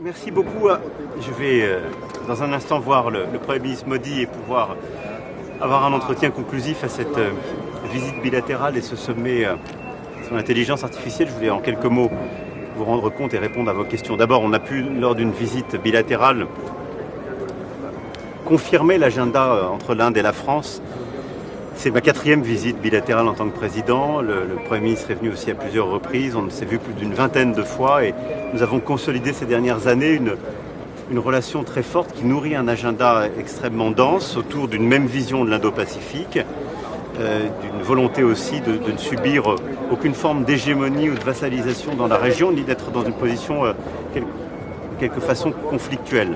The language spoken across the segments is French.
Merci beaucoup. Je vais dans un instant voir le Premier ministre Modi et pouvoir avoir un entretien conclusif à cette visite bilatérale et ce sommet sur l'intelligence artificielle. Je voulais en quelques mots vous rendre compte et répondre à vos questions. D'abord, on a pu, lors d'une visite bilatérale, confirmer l'agenda entre l'Inde et la France. C'est ma 4e visite bilatérale en tant que président. Le Premier ministre est venu aussi à plusieurs reprises. On s'est vu plus d'une vingtaine de fois et nous avons consolidé ces dernières années une relation très forte qui nourrit un agenda extrêmement dense autour d'une même vision de l'Indo-Pacifique, d'une volonté aussi de ne subir aucune forme d'hégémonie ou de vassalisation dans la région, ni d'être dans une position de quelque façon conflictuelle.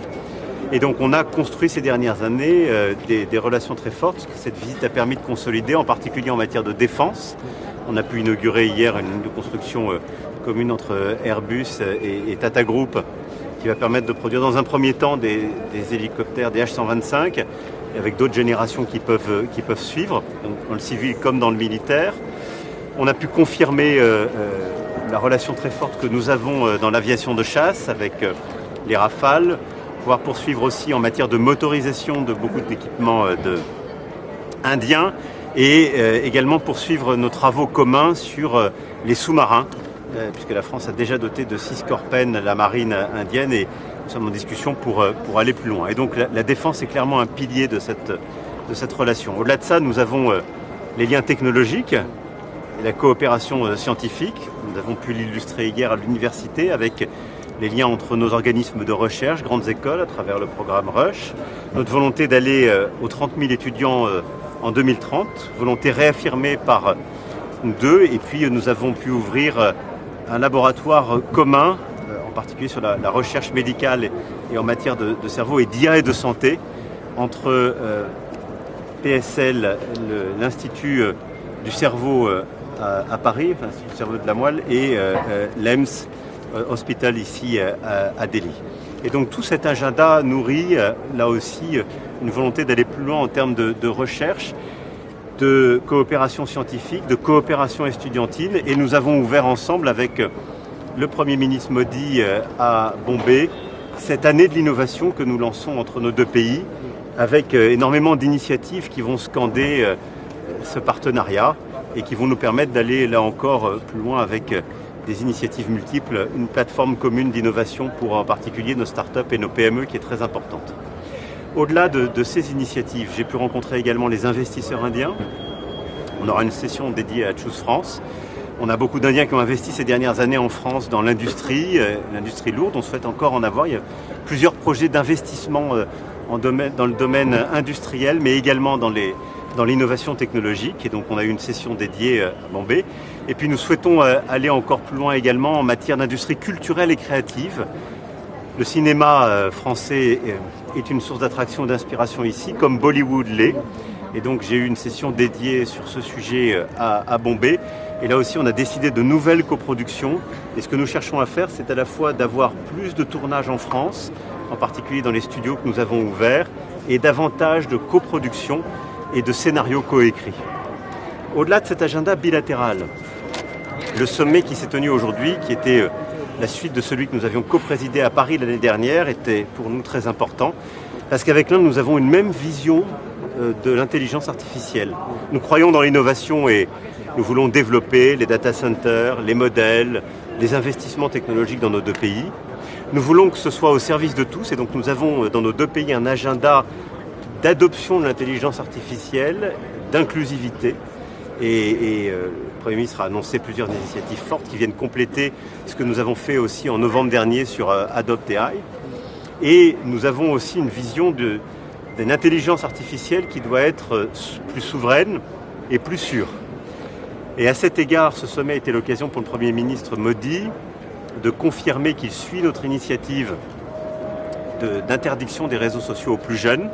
Et donc on a construit ces dernières années des relations très fortes que cette visite a permis de consolider, en particulier en matière de défense. On a pu inaugurer hier une ligne de construction commune entre Airbus et Tata Group qui va permettre de produire dans un premier temps des hélicoptères, des H-125, avec d'autres générations qui peuvent suivre, donc dans le civil comme dans le militaire. On a pu confirmer la relation très forte que nous avons dans l'aviation de chasse avec les Rafales, pouvoir poursuivre aussi en matière de motorisation de beaucoup d'équipements indiens et également poursuivre nos travaux communs sur les sous-marins, puisque la France a déjà doté de 6 Scorpènes la marine indienne et nous sommes en discussion pour aller plus loin. Et donc la défense est clairement un pilier de cette relation. Au-delà de ça, nous avons les liens technologiques et la coopération scientifique. Nous avons pu l'illustrer hier à l'université avec les liens entre nos organismes de recherche, grandes écoles, à travers le programme Rush, notre volonté d'aller aux 30 000 étudiants en 2030, volonté réaffirmée par nous deux, et puis nous avons pu ouvrir un laboratoire commun, en particulier sur la recherche médicale et en matière de cerveau et d'IA et de santé, entre PSL, l'Institut du cerveau à Paris, enfin, l'Institut du cerveau de la moelle, et l'EMS Hospital ici à Delhi. Et donc tout cet agenda nourrit là aussi une volonté d'aller plus loin en termes de recherche, de coopération scientifique, de coopération estudiantine. Et nous avons ouvert ensemble avec le Premier ministre Modi à Bombay cette année de l'innovation que nous lançons entre nos deux pays, avec énormément d'initiatives qui vont scander ce partenariat et qui vont nous permettre d'aller là encore plus loin avec des initiatives multiples, une plateforme commune d'innovation pour en particulier nos startups et nos PME qui est très importante. Au-delà de ces initiatives, j'ai pu rencontrer également les investisseurs indiens. On aura une session dédiée à Choose France. On a beaucoup d'Indiens qui ont investi ces dernières années en France dans l'industrie lourde. On souhaite encore en avoir. Il y a plusieurs projets d'investissement dans le domaine industriel, mais également dans l'innovation technologique. Et donc on a eu une session dédiée à Bombay. Et puis nous souhaitons aller encore plus loin également en matière d'industrie culturelle et créative. Le cinéma français est une source d'attraction et d'inspiration ici, comme Bollywood l'est. Et donc j'ai eu une session dédiée sur ce sujet à Bombay. Et là aussi on a décidé de nouvelles coproductions. Et ce que nous cherchons à faire, c'est à la fois d'avoir plus de tournages en France, en particulier dans les studios que nous avons ouverts, et davantage de coproductions et de scénarios coécrits. Au-delà de cet agenda bilatéral, le sommet qui s'est tenu aujourd'hui, qui était la suite de celui que nous avions coprésidé à Paris l'année dernière, était pour nous très important, parce qu'avec l'Inde, nous avons une même vision de l'intelligence artificielle. Nous croyons dans l'innovation et nous voulons développer les data centers, les modèles, les investissements technologiques dans nos deux pays. Nous voulons que ce soit au service de tous et donc nous avons dans nos deux pays un agenda d'adoption de l'intelligence artificielle, d'inclusivité. Et le Premier ministre a annoncé plusieurs initiatives fortes qui viennent compléter ce que nous avons fait aussi en novembre dernier sur Adopt AI. Et nous avons aussi une vision d'une intelligence artificielle qui doit être plus souveraine et plus sûre. Et à cet égard, ce sommet a été l'occasion pour le Premier ministre Modi de confirmer qu'il suit notre initiative d'interdiction des réseaux sociaux aux plus jeunes.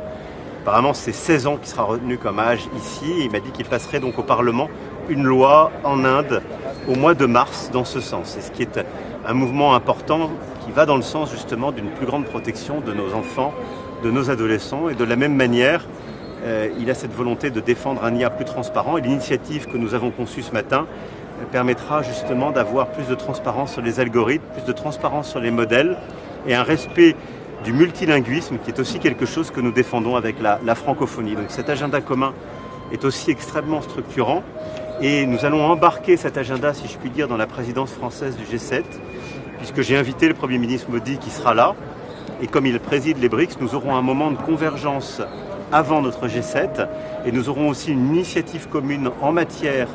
Apparemment, c'est 16 ans qui sera retenu comme âge ici. Il m'a dit qu'il passerait donc au Parlement une loi en Inde au mois de mars dans ce sens. Et ce qui est un mouvement important qui va dans le sens justement d'une plus grande protection de nos enfants, de nos adolescents. Et de la même manière, il a cette volonté de défendre un IA plus transparent. Et l'initiative que nous avons conçue ce matin permettra justement d'avoir plus de transparence sur les algorithmes, plus de transparence sur les modèles, et un respect du multilinguisme qui est aussi quelque chose que nous défendons avec la francophonie. Donc cet agenda commun est aussi extrêmement structurant et nous allons embarquer cet agenda, si je puis dire, dans la présidence française du G7, puisque j'ai invité le Premier ministre Modi qui sera là. Et comme il préside les BRICS, nous aurons un moment de convergence avant notre G7 et nous aurons aussi une initiative commune en matière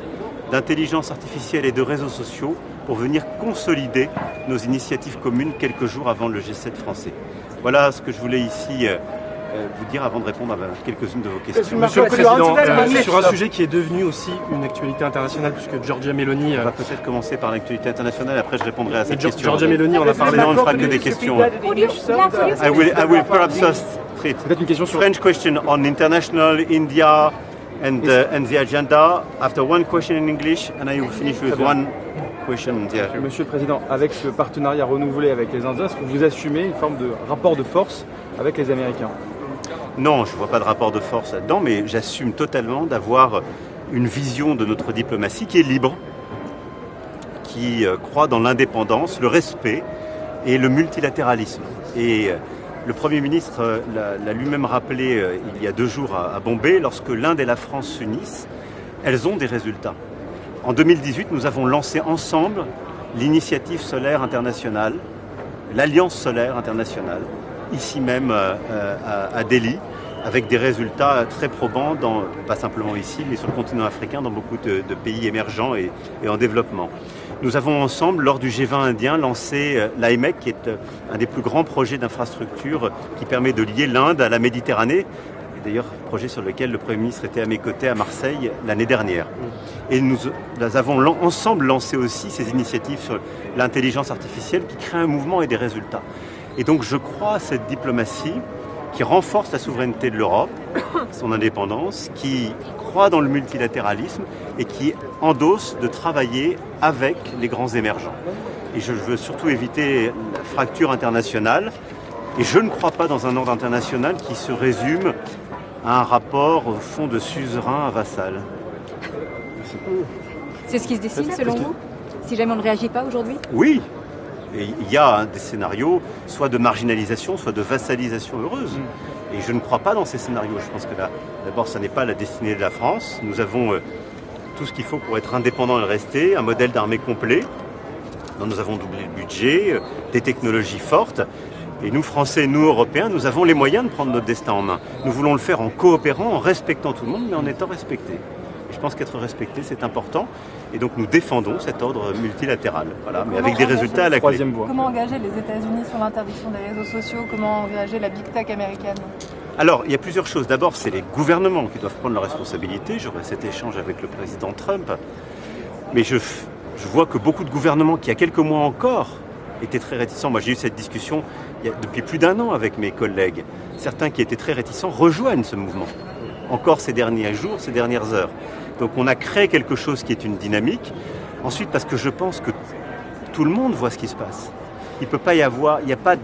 d'intelligence artificielle et de réseaux sociaux pour venir consolider nos initiatives communes quelques jours avant le G7 français. Voilà ce que je voulais ici vous dire avant de répondre à quelques-unes de vos questions. Monsieur le Président, sur un sujet qui est devenu aussi une actualité internationale, puisque Giorgia Meloni... On va peut-être commencer par l'actualité internationale, après je répondrai à cette question. Giorgia Meloni, on a parlé... Non, on ne fera que des questions. I will perhaps just treat French question on international, India and the agenda. After one question in English, and I will finish with one question in the... Monsieur le Président, avec ce partenariat renouvelé avec les Indiens, est-ce que vous assumez une forme de rapport de force avec les Américains ? Non, je ne vois pas de rapport de force là-dedans, mais j'assume totalement d'avoir une vision de notre diplomatie qui est libre, qui croit dans l'indépendance, le respect et le multilatéralisme. Et le Premier ministre l'a lui-même rappelé il y a 2 jours à Bombay, lorsque l'Inde et la France s'unissent, elles ont des résultats. En 2018, nous avons lancé ensemble l'initiative solaire internationale, l'Alliance solaire internationale, ici même à Delhi, avec des résultats très probants, pas simplement ici, mais sur le continent africain, dans beaucoup de pays émergents et en développement. Nous avons ensemble, lors du G20 indien, lancé l'AMEC, qui est un des plus grands projets d'infrastructure qui permet de lier l'Inde à la Méditerranée. D'ailleurs, projet sur lequel le Premier ministre était à mes côtés à Marseille l'année dernière. Et nous avons ensemble lancé aussi ces initiatives sur l'intelligence artificielle qui créent un mouvement et des résultats. Et donc je crois à cette diplomatie qui renforce la souveraineté de l'Europe, son indépendance, qui croit dans le multilatéralisme et qui endosse de travailler avec les grands émergents. Et je veux surtout éviter la fracture internationale. Et je ne crois pas dans un ordre international qui se résume à un rapport au fond de suzerain à vassal. C'est ce qui se dessine selon vous, si jamais on ne réagit pas aujourd'hui ? Oui. Et il y a des scénarios, soit de marginalisation, soit de vassalisation heureuse. Et je ne crois pas dans ces scénarios. Je pense que d'abord, ça n'est pas la destinée de la France. Nous avons tout ce qu'il faut pour être indépendant et le rester, un modèle d'armée complet, dont nous avons doublé le budget, des technologies fortes. Et nous, Français, nous, Européens, nous avons les moyens de prendre notre destin en main. Nous voulons le faire en coopérant, en respectant tout le monde, mais en étant respectés. Je pense qu'être respecté, c'est important. Et donc nous défendons cet ordre multilatéral, voilà, mais avec des résultats à la clé. Comment engager les États-Unis sur l'interdiction des réseaux sociaux? Comment engager la big tech américaine? Alors, il y a plusieurs choses. D'abord, c'est les gouvernements qui doivent prendre leurs responsabilités. J'aurai cet échange avec le président Trump. Mais je vois que beaucoup de gouvernements qui, il y a quelques mois encore, étaient très réticents. Moi, j'ai eu cette discussion depuis plus d'1 an avec mes collègues. Certains qui étaient très réticents rejoignent ce mouvement. Encore ces derniers jours, ces dernières heures. Donc on a créé quelque chose qui est une dynamique. Ensuite, parce que je pense que tout le monde voit ce qui se passe. Il peut pas y avoir, il n'y a pas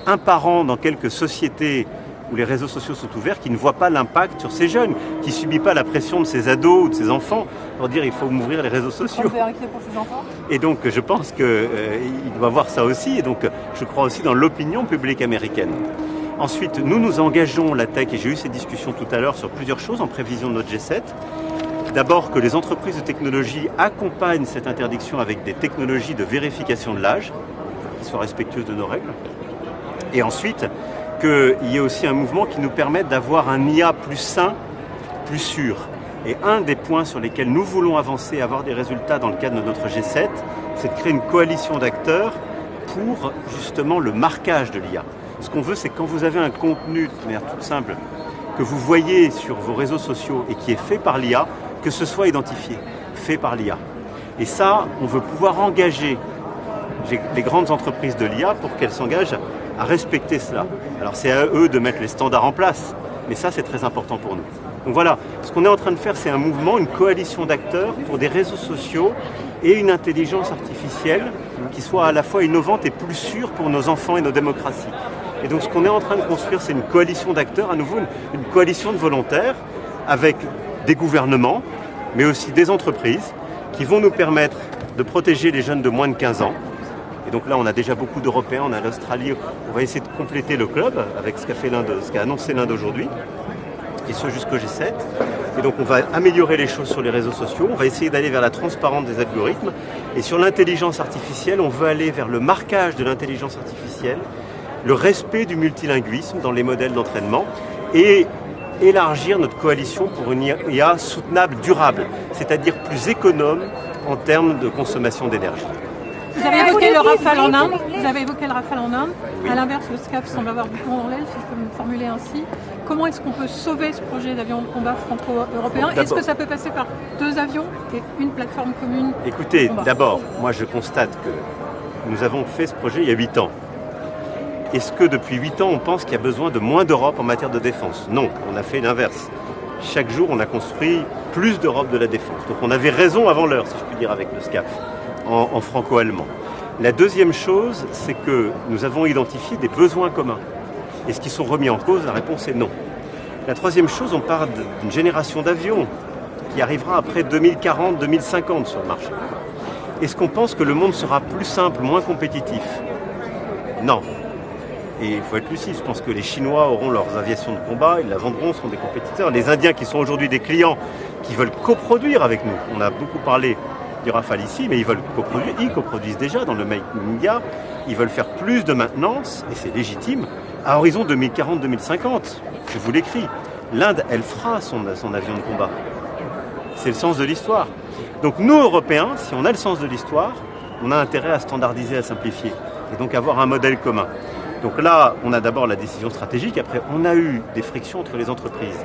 un parent dans quelques sociétés où les réseaux sociaux sont ouverts qui ne voit pas l'impact sur ces jeunes, qui ne subit pas la pression de ses ados ou de ses enfants pour dire il faut m'ouvrir les réseaux sociaux. On peut inquiéter pour ses enfants. Et donc je pense qu'il doit voir ça aussi. Et donc je crois aussi dans l'opinion publique américaine. Ensuite, nous engageons la tech, et j'ai eu ces discussions tout à l'heure sur plusieurs choses en prévision de notre G7. D'abord que les entreprises de technologie accompagnent cette interdiction avec des technologies de vérification de l'âge, qui soient respectueuses de nos règles. Et ensuite, qu'il y ait aussi un mouvement qui nous permette d'avoir un IA plus sain, plus sûr. Et un des points sur lesquels nous voulons avancer, avoir des résultats dans le cadre de notre G7, c'est de créer une coalition d'acteurs pour justement le marquage de l'IA. Ce qu'on veut, c'est que quand vous avez un contenu de manière toute simple, que vous voyez sur vos réseaux sociaux et qui est fait par l'IA, que ce soit identifié, fait par l'IA. Et ça, on veut pouvoir engager les grandes entreprises de l'IA pour qu'elles s'engagent à respecter cela. Alors c'est à eux de mettre les standards en place, mais ça c'est très important pour nous. Donc voilà, ce qu'on est en train de faire, c'est un mouvement, une coalition d'acteurs pour des réseaux sociaux et une intelligence artificielle qui soit à la fois innovante et plus sûre pour nos enfants et nos démocraties. Et donc ce qu'on est en train de construire, c'est une coalition d'acteurs, à nouveau une coalition de volontaires avec des gouvernements, mais aussi des entreprises qui vont nous permettre de protéger les jeunes de moins de 15 ans, Et donc là, on a déjà beaucoup d'Européens, on a l'Australie. On va essayer de compléter le club avec ce qu'a annoncé l'Inde aujourd'hui, et ce jusqu'au G7. Et donc on va améliorer les choses sur les réseaux sociaux, on va essayer d'aller vers la transparence des algorithmes. Et sur l'intelligence artificielle, on veut aller vers le marquage de l'intelligence artificielle, le respect du multilinguisme dans les modèles d'entraînement et élargir notre coalition pour une IA soutenable, durable, c'est-à-dire plus économe en termes de consommation d'énergie. Vous avez évoqué le Rafale en Inde. Oui. À l'inverse, le SCAF semble avoir du plomb dans l'aile, si je peux me formuler ainsi. Comment est-ce qu'on peut sauver ce projet d'avion de combat franco-européen? Est-ce que ça peut passer par 2 avions et une plateforme commune? Écoutez, d'abord, moi je constate que nous avons fait ce projet il y a 8 ans. Est-ce que depuis 8 ans, on pense qu'il y a besoin de moins d'Europe en matière de défense? Non, on a fait l'inverse. Chaque jour, on a construit plus d'Europe de la défense. Donc on avait raison avant l'heure, si je puis dire, avec le SCAF, en franco-allemand. La deuxième chose, c'est que nous avons identifié des besoins communs. Est-ce qu'ils sont remis en cause? La réponse est non. La troisième chose, on parle d'une génération d'avions qui arrivera après 2040-2050 sur le marché. Est-ce qu'on pense que le monde sera plus simple, moins compétitif? Non. Et il faut être lucide, je pense que les Chinois auront leurs aviations de combat, ils la vendront, seront des compétiteurs. Les Indiens qui sont aujourd'hui des clients, qui veulent coproduire avec nous. On a beaucoup parlé du Rafale ici, mais ils veulent coproduire, ils coproduisent déjà dans le Make in India. Ils veulent faire plus de maintenance, et c'est légitime, à horizon 2040-2050. Je vous l'écris. L'Inde, elle fera son avion de combat. C'est le sens de l'histoire. Donc nous, Européens, si on a le sens de l'histoire, on a intérêt à standardiser, à simplifier, et donc avoir un modèle commun. Donc là, on a d'abord la décision stratégique, après on a eu des frictions entre les entreprises.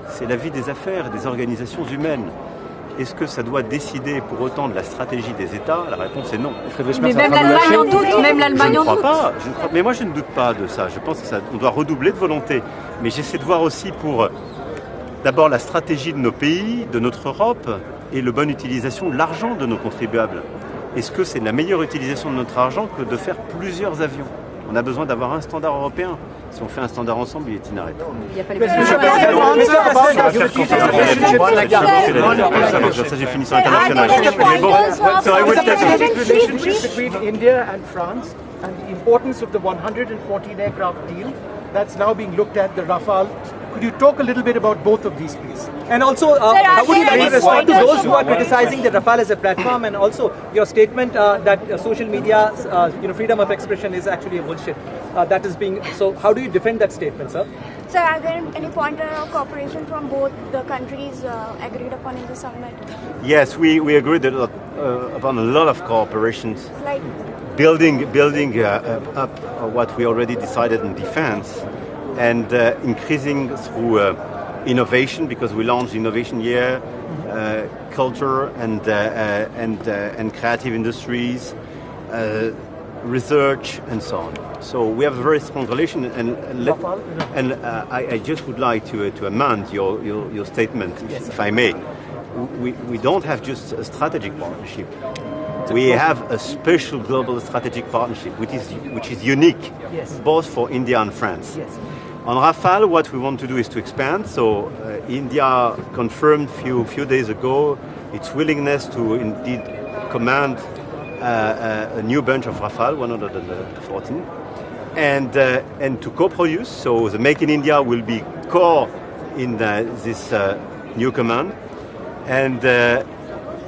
C'est la vie des affaires, des organisations humaines. Est-ce que ça doit décider pour autant de la stratégie des États? La réponse est non. Mais même l'Allemagne en doute, Je ne crois pas. Mais moi je ne doute pas de ça. Je pense qu'on doit redoubler de volonté. Mais j'essaie de voir aussi pour d'abord la stratégie de nos pays, de notre Europe, et la bonne utilisation de l'argent de nos contribuables. Est-ce que c'est la meilleure utilisation de notre argent que de faire plusieurs avions? On a besoin d'avoir un standard européen. Si on fait un standard ensemble, il est inarrêtable. Il n'y a pas les Ça, j'ai fini sur l'international. Between India and France and the importance of the 114 aircraft deal that's now being looked at, the Rafale. Could you talk a little bit about both of these, please? And also, how would you like to respond to those who are criticizing the Rafale as a platform, and also your statement that social media, freedom of expression is actually a bullshit that is being. So, how do you defend that statement, sir? Sir, are there any pointer of cooperation from both the countries agreed upon in the summit? Yes, we agreed upon a lot of cooperations. Like building up what we already decided in defense, and increasing through innovation, because we launched Innovation Year, culture and creative industries, research and so on. So we have a very strong relation, and I just would like to amend your statement, if I may. We don't have just a strategic partnership. We have a special global strategic partnership, which is unique, both for India and France. Yes. On Rafale, what we want to do is to expand. So India confirmed few days ago its willingness to indeed command a new bunch of Rafale, 114, and to co-produce. So the Make in India will be core in this new command. And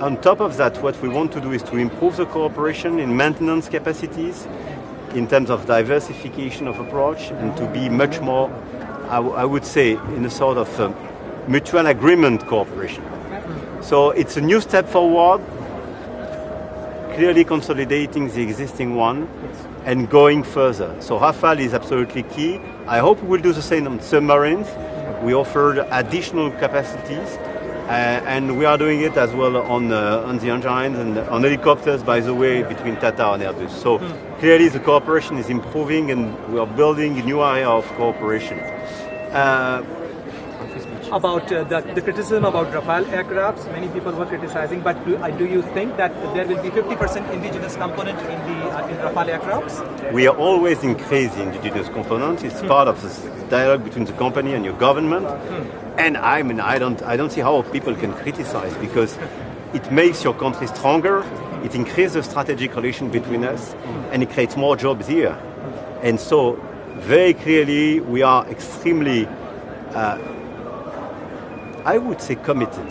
on top of that, what we want to do is to improve the cooperation in maintenance capacities, in terms of diversification of approach, and to be much more, I would say, in a sort of mutual agreement cooperation. So it's a new step forward, clearly consolidating the existing one and going further. So Rafale is absolutely key. I hope we will do the same on submarines. We offered additional capacities. And we are doing it as well on the engines and on helicopters, by the way, between Tata and Airbus. So clearly the cooperation is improving, and we are building a new area of cooperation. About the criticism about Rafale aircrafts, many people were criticizing, but do you think that there will be 50% indigenous component in Rafale aircrafts? We are always increasing indigenous components. It's part of this dialogue between the company and your government. And I mean, I don't see how people can criticize, because it makes your country stronger, it increases the strategic relation between us, and it creates more jobs here. And so, very clearly, we are extremely, I would say, committed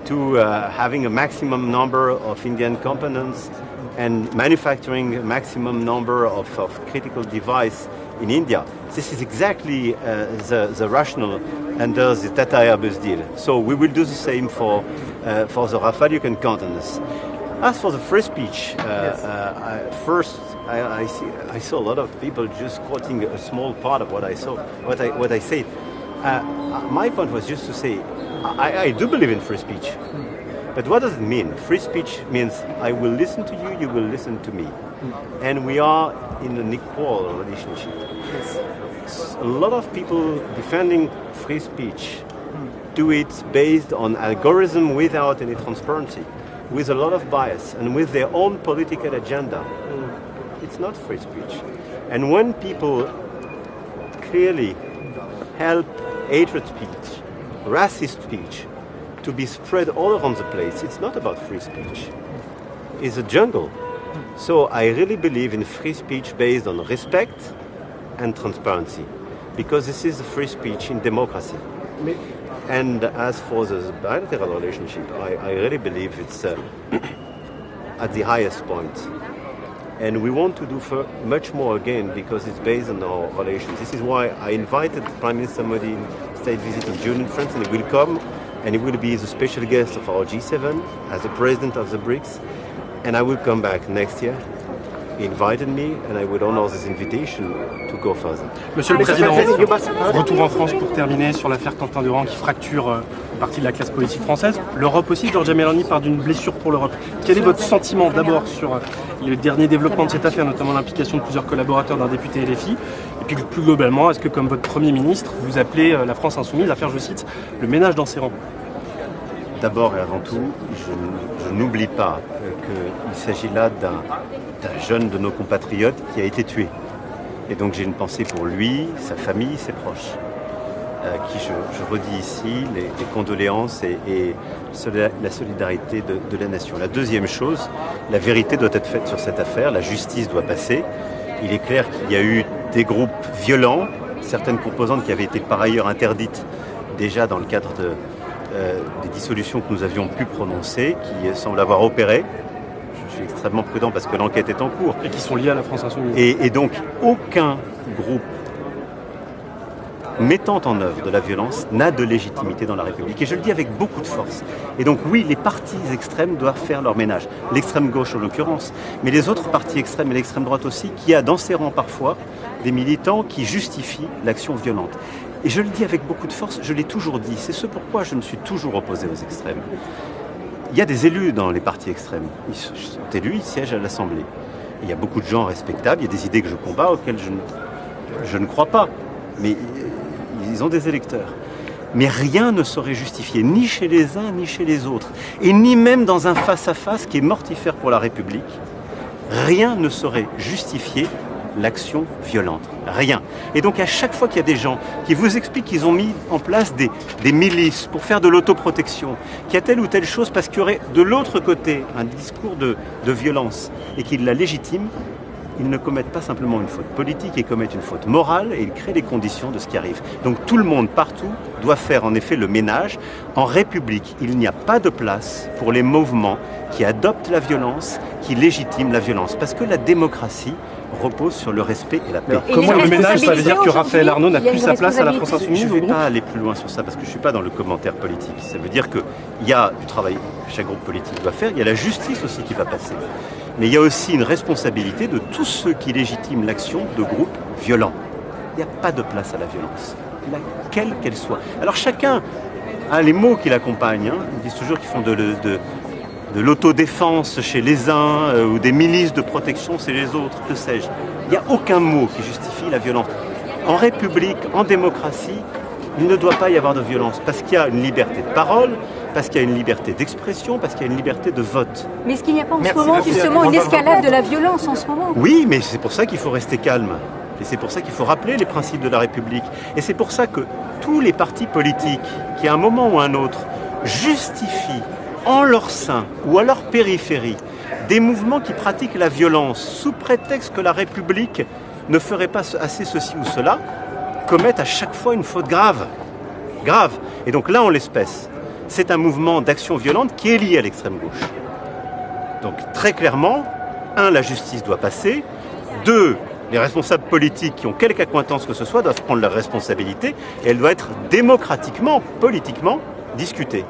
to having a maximum number of Indian components and manufacturing a maximum number of critical devices in India. This is exactly the rationale under the Tata Airbus deal. So we will do the same for the Rafale. You can count on us. As for the free speech, I saw a lot of people just quoting a small part of what I saw, what I said. My point was just to say, I do believe in free speech. But what does it mean? Free speech means I will listen to you, you will listen to me. And we are in an equal relationship. A lot of people defending free speech do it based on algorithm without any transparency, with a lot of bias and with their own political agenda. It's not free speech. And when people clearly help hatred speech, racist speech, to be spread all around the place, it's not about free speech. It's a jungle. So I really believe in free speech based on respect and transparency, because this is free speech in democracy. And as for the bilateral relationship, I really believe it's at the highest point. And we want to do much more again because it's based on our relations. This is why I invited Prime Minister Modi in state visit in June in France, and he will come and he will be the special guest of our G7 as the president of the BRICS. And I will come back next year. He invited me and I would honor this invitation to go further. Monsieur le Président, retour en France pour terminer sur l'affaire Quentin Durand qui fracture une partie de la classe politique française. L'Europe aussi, Giorgia Meloni part d'une blessure pour l'Europe. Quel est votre sentiment d'abord sur le dernier développement de cette affaire, notamment l'implication de plusieurs collaborateurs d'un député LFI? Et puis plus globalement, est-ce que comme votre Premier ministre, vous appelez la France insoumise à faire, je cite, le ménage dans ses rangs? D'abord et avant tout, je n'oublie pas qu'il s'agit là d'un jeune de nos compatriotes qui a été tué. Et donc j'ai une pensée pour lui, sa famille, ses proches, qui je redis ici les condoléances et la solidarité de la nation. La deuxième chose, la vérité doit être faite sur cette affaire, la justice doit passer. Il est clair qu'il y a eu des groupes violents, certaines composantes qui avaient été par ailleurs interdites déjà dans le cadre des dissolutions que nous avions pu prononcer, qui semblent avoir opéré. Je suis extrêmement prudent parce que l'enquête est en cours. Et qui sont liés à la France insoumise. Et donc, aucun groupe mettant en œuvre de la violence n'a de légitimité dans la République. Et je le dis avec beaucoup de force. Et donc oui, les partis extrêmes doivent faire leur ménage. L'extrême gauche en l'occurrence, mais les autres partis extrêmes et l'extrême droite aussi, qui a dans ses rangs parfois des militants qui justifient l'action violente. Et je le dis avec beaucoup de force, je l'ai toujours dit, c'est ce pourquoi je me suis toujours opposé aux extrêmes. Il y a des élus dans les partis extrêmes, ils sont élus, ils siègent à l'Assemblée. Il y a beaucoup de gens respectables, il y a des idées que je combats auxquelles je ne crois pas, mais ils ont des électeurs. Mais rien ne saurait justifier, ni chez les uns, ni chez les autres, et ni même dans un face-à-face qui est mortifère pour la République, rien ne saurait justifier l'action violente. Rien. Et donc à chaque fois qu'il y a des gens qui vous expliquent qu'ils ont mis en place des milices pour faire de l'autoprotection, qu'il y a telle ou telle chose parce qu'il y aurait de l'autre côté un discours de violence et qu'ils la légitiment, ils ne commettent pas simplement une faute politique, ils commettent une faute morale et ils créent les conditions de ce qui arrive. Donc tout le monde, partout, doit faire en effet le ménage. En République, il n'y a pas de place pour les mouvements qui adoptent la violence, qui légitiment la violence. Parce que la démocratie repose sur le respect et la paix. Comment le ménage, ça veut dire que Raphaël Arnaud n'a plus sa place à la France insoumise? Je ne vais pas aller plus loin sur ça parce que je ne suis pas dans le commentaire politique. Ça veut dire qu'il y a du travail que chaque groupe politique doit faire, il y a la justice aussi qui va passer. Mais il y a aussi une responsabilité de tous ceux qui légitiment l'action de groupes violents. Il n'y a pas de place à la violence, laquelle qu'elle soit. Alors chacun a les mots qui l'accompagnent. Ils disent toujours qu'ils font de l'autodéfense chez les uns ou des milices de protection chez les autres, que sais-je. Il n'y a aucun mot qui justifie la violence. En République, en démocratie, il ne doit pas y avoir de violence parce qu'il y a une liberté de parole, parce qu'il y a une liberté d'expression, parce qu'il y a une liberté de vote. Mais est-ce qu'il n'y a pas en ce moment justement une escalade de la violence en ce moment? Oui, mais c'est pour ça qu'il faut rester calme. Et c'est pour ça qu'il faut rappeler les principes de la République. Et c'est pour ça que tous les partis politiques qui, à un moment ou à un autre, justifient en leur sein ou à leur périphérie des mouvements qui pratiquent la violence sous prétexte que la République ne ferait pas assez ceci ou cela, commettent à chaque fois une faute grave. Grave. Et donc là, en l'espèce, c'est un mouvement d'action violente qui est lié à l'extrême gauche. Donc très clairement, 1, la justice doit passer, 2, les responsables politiques qui ont quelque accointance que ce soit doivent prendre leurs responsabilités et elle doit être démocratiquement, politiquement discutée.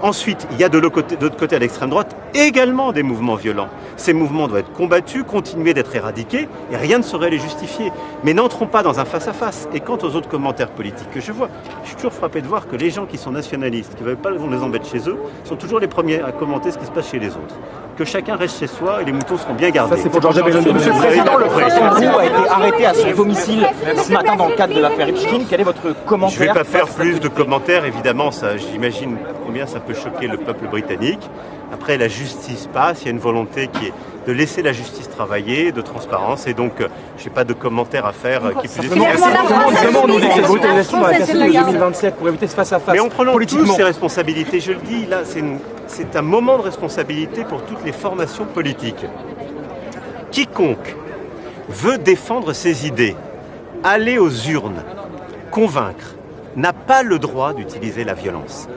Ensuite, il y a de l'autre côté à l'extrême droite également des mouvements violents. Ces mouvements doivent être combattus, continuer d'être éradiqués et rien ne saurait les justifier. Mais n'entrons pas dans un face-à-face. Et quant aux autres commentaires politiques que je vois, je suis toujours frappé de voir que les gens qui sont nationalistes, qui ne veulent pas qu'on les embête chez eux, sont toujours les premiers à commenter ce qui se passe chez les autres. Que chacun reste chez soi et les moutons seront bien gardés. Ça, c'est pour Georgia Meloni. Monsieur le Président, le prince Andrew a été arrêté à son domicile ce matin dans le cadre de l'affaire Epstein. Quel est votre commentaire? Je ne vais pas faire plus de commentaires, évidemment, ça, j'imagine combien ça peut choquer le peuple britannique. Après, la justice passe, il y a une volonté qui est de laisser la justice travailler, de transparence, et donc je n'ai pas de commentaires à faire qui puissent Comment on nous dit que cette brutalisation va la casser de 2027 pour éviter ce face-à-face? Mais en prenant tous ses responsabilités, je le dis, là, c'est un moment de responsabilité pour toutes les formations politiques. Quiconque veut défendre ses idées, aller aux urnes, convaincre, n'a pas le droit d'utiliser la violence.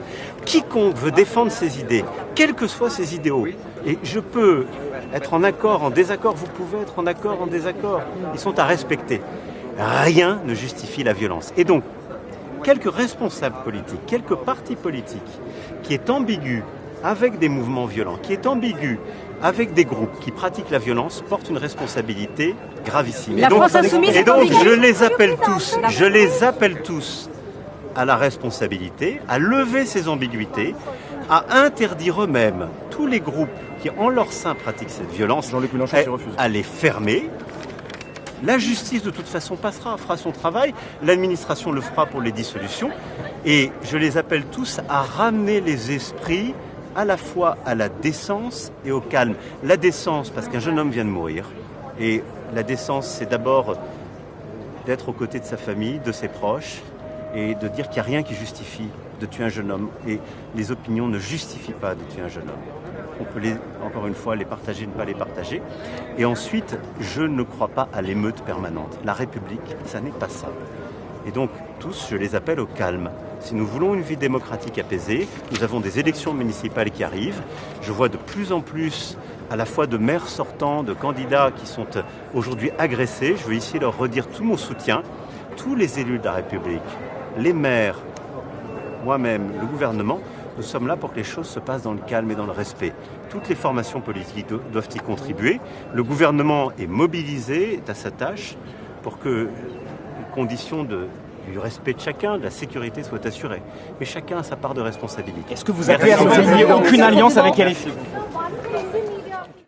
Quiconque veut défendre ses idées, quels que soient ses idéaux, et je peux être en accord, en désaccord, vous pouvez être en accord, en désaccord, ils sont à respecter. Rien ne justifie la violence. Et donc, quelques responsables politiques, quelques partis politiques qui est ambigu avec des mouvements violents, qui est ambigu avec des groupes qui pratiquent la violence, portent une responsabilité gravissime. La France insoumise est ambiguë. je les appelle tous à la responsabilité, à lever ces ambiguïtés, à interdire eux-mêmes tous les groupes qui en leur sein pratiquent cette violence, à les fermer. La justice de toute façon fera son travail, l'administration le fera pour les dissolutions, et je les appelle tous à ramener les esprits à la fois à la décence et au calme. La décence parce qu'un jeune homme vient de mourir, et la décence c'est d'abord d'être aux côtés de sa famille, de ses proches, et de dire qu'il n'y a rien qui justifie de tuer un jeune homme, et les opinions ne justifient pas de tuer un jeune homme. On peut encore une fois les partager, ne pas les partager. Et ensuite, je ne crois pas à l'émeute permanente. La République, ça n'est pas ça. Et donc, tous, je les appelle au calme. Si nous voulons une vie démocratique apaisée, nous avons des élections municipales qui arrivent. Je vois de plus en plus à la fois de maires sortants, de candidats qui sont aujourd'hui agressés. Je veux ici leur redire tout mon soutien. Tous les élus de la République, les maires, moi-même, le gouvernement, nous sommes là pour que les choses se passent dans le calme et dans le respect. Toutes les formations politiques doivent y contribuer. Le gouvernement est mobilisé, est à sa tâche pour que les conditions du respect de chacun, de la sécurité soient assurées. Mais chacun a sa part de responsabilité. Est-ce que vous avez aucune alliance avec LFI?